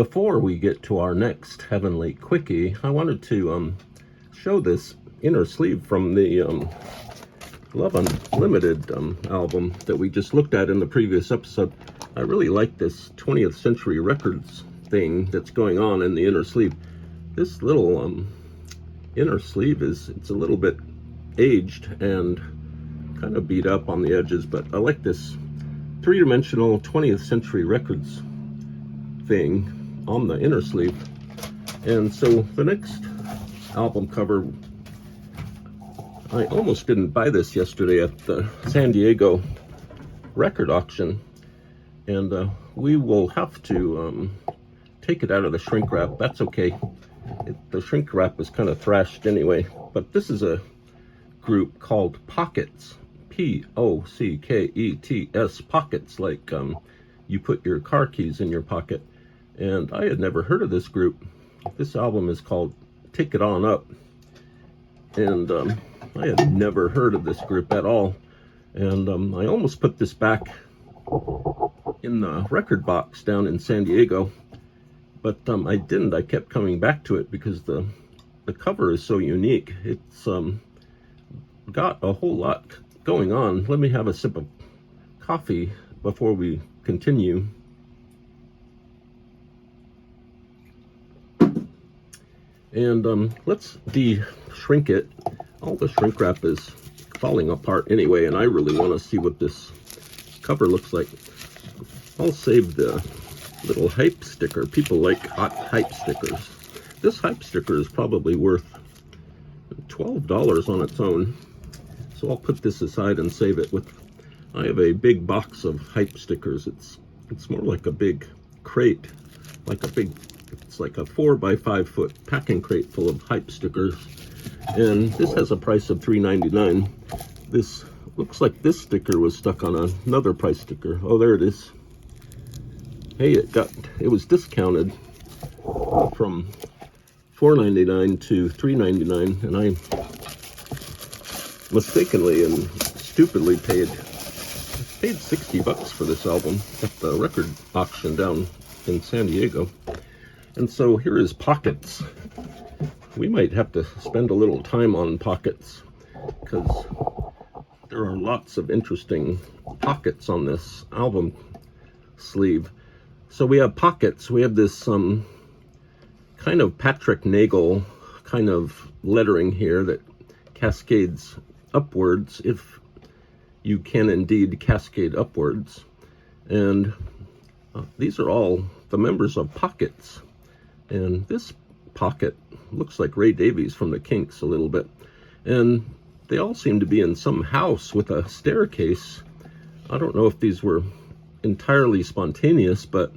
before we get to our next Heavenly Quickie, I wanted to show this inner sleeve from the Love Unlimited album that we just looked at in the previous episode. I really like this 20th Century Records thing that's going on in the inner sleeve. This little inner sleeve it's a little bit aged and kind of beat up on the edges, but I like this three-dimensional 20th Century Records thing on the inner sleeve. And so the next album cover, I almost didn't buy this yesterday at the San Diego record auction, and we will have to take it out of the shrink wrap. That's okay. The shrink wrap is kind of thrashed anyway, but this is a group called Pockets, Pockets, Pockets, like you put your car keys in your pocket. And I had never heard of this group. This album is called Take It On Up, and I had never heard of this group at all. And I almost put this back in the record box down in San Diego, but I didn't. I kept coming back to it because the cover is so unique. It's got a whole lot going on. Let me have a sip of coffee before we continue. And let's de-shrink it. All the shrink wrap is falling apart anyway, and I really want to see what this cover looks like. I'll save the little hype sticker. People like hot hype stickers. This hype sticker is probably worth $12 on its own. So I'll put this aside and save it. I have a big box of hype stickers. It's more like a big crate, it's like a 4x5 foot packing crate full of hype stickers. And this has a price of $3.99. This looks like this sticker was stuck on another price sticker. Oh, there it is. Hey, it was discounted from $4.99 to $3.99, and I mistakenly and stupidly paid $60 for this album at the record auction down in San Diego. And so here is Pockets. We might have to spend a little time on Pockets because there are lots of interesting pockets on this album sleeve. So we have Pockets. We have this kind of Patrick Nagel kind of lettering here that cascades upwards, if you can indeed cascade upwards. And these are all the members of Pockets. And this pocket looks like Ray Davies from the Kinks a little bit. And they all seem to be in some house with a staircase. I don't know if these were entirely spontaneous, but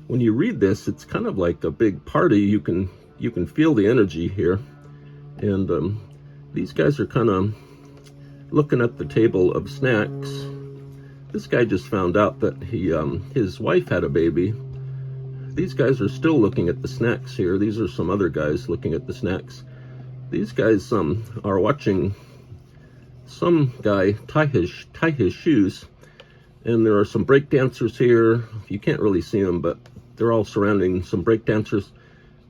when you read this, it's kind of like a big party. You can feel the energy here. And these guys are kind of looking at the table of snacks. This guy just found out that his wife had a baby. These guys are still looking at the snacks here. These are some other guys looking at the snacks. These guys are watching some guy tie his shoes, and there are some break dancers here. You can't really see them, but they're all surrounding some break dancers.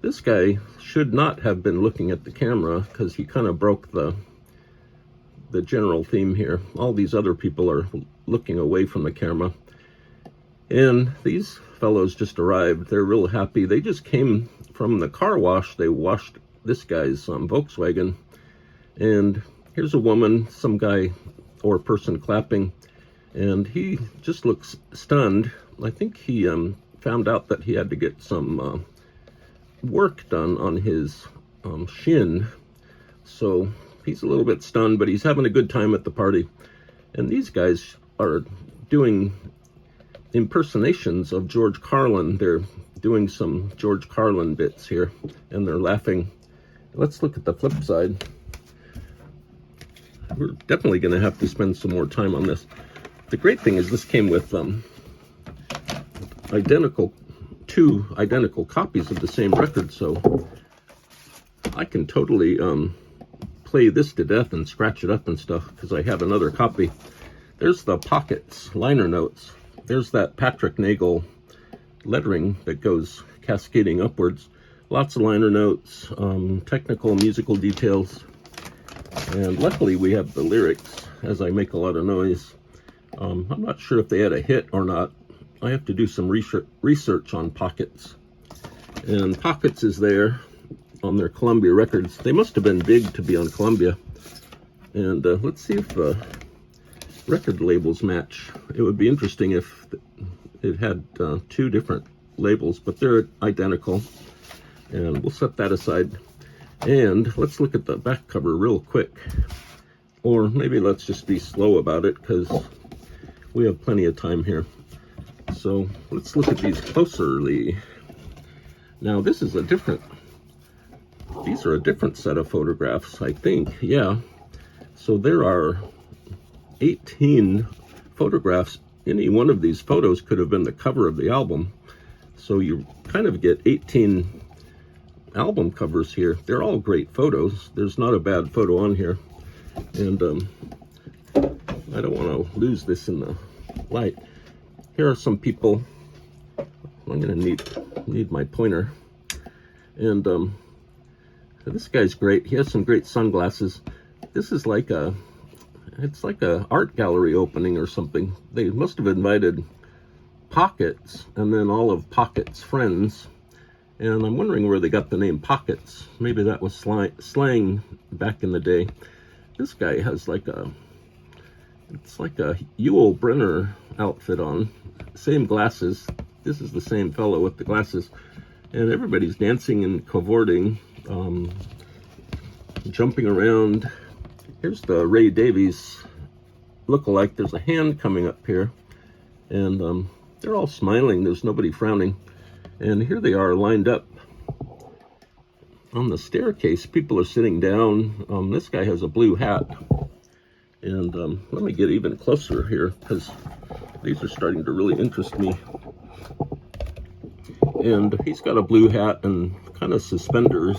This guy should not have been looking at the camera because he kind of broke the general theme here. All these other people are looking away from the camera. And these fellows just arrived. They're real happy. They just came from the car wash. They washed this guy's Volkswagen. And here's a woman, some guy or person clapping. And he just looks stunned. I think he found out that he had to get some work done on his shin. So he's a little bit stunned, but he's having a good time at the party. And these guys are doing impersonations of George Carlin. They're doing some George Carlin bits here, and they're laughing. Let's look at the flip side. We're definitely going to have to spend some more time on this. The great thing is this came with two identical copies of the same record, so I can totally play this to death and scratch it up and stuff because I have another copy. There's the Pockets liner notes. There's that Patrick Nagel lettering that goes cascading upwards. Lots of liner notes, technical musical details, and luckily we have the lyrics as I make a lot of noise. I'm not sure if they had a hit or not. I have to do some research on Pockets. And Pockets is there on their Columbia records. They must have been big to be on Columbia. And let's see if record labels match. It would be interesting if it had two different labels, but they're identical. And we'll set that aside. And let's look at the back cover real quick. Or maybe let's just be slow about it because we have plenty of time here. So let's look at these closerly. Now this is these are a different set of photographs, I think. Yeah. So there are 18 photographs. Any one of these photos could have been the cover of the album. So you kind of get 18 album covers here. They're all great photos. There's not a bad photo on here. And I don't want to lose this in the light. Here are some people. I'm gonna need my pointer. And this guy's great. He has some great sunglasses. This is like it's like a art gallery opening or something. They must have invited Pockets and then all of Pockets' friends. And I'm wondering where they got the name Pockets. Maybe that was slang back in the day. This guy has it's like a Yul Brynner outfit on. Same glasses. This is the same fellow with the glasses. And everybody's dancing and cavorting, jumping around. Here's the Ray Davies look-alike. There's a hand coming up here. And they're all smiling. There's nobody frowning. And here they are lined up on the staircase. People are sitting down. This guy has a blue hat. And let me get even closer here because these are starting to really interest me. And he's got a blue hat and kind of suspenders.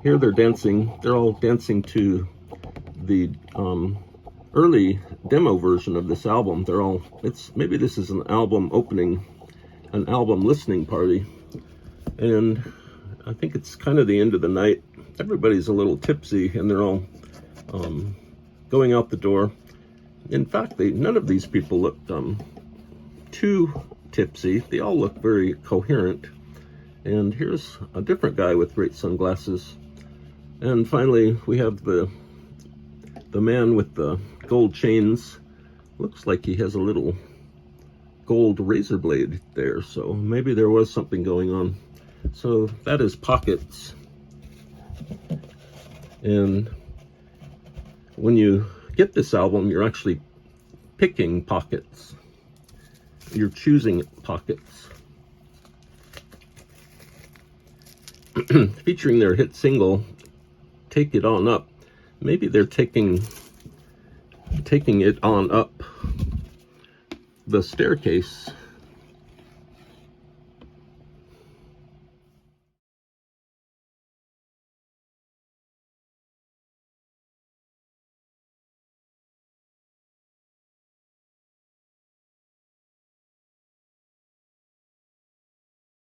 Here they're dancing. They're all dancing to the early demo version of this album. Maybe this is an album opening, an album listening party. And I think it's kind of the end of the night. Everybody's a little tipsy and they're all going out the door. In fact, none of these people looked too tipsy. They all look very coherent. And here's a different guy with great sunglasses. And finally, we have the man with the gold chains. Looks like he has a little gold razor blade there. So maybe there was something going on. So that is Pockets. And when you get this album, you're actually picking Pockets. You're choosing Pockets. Featuring their hit single, Take It On Up. Maybe they're taking it on up the staircase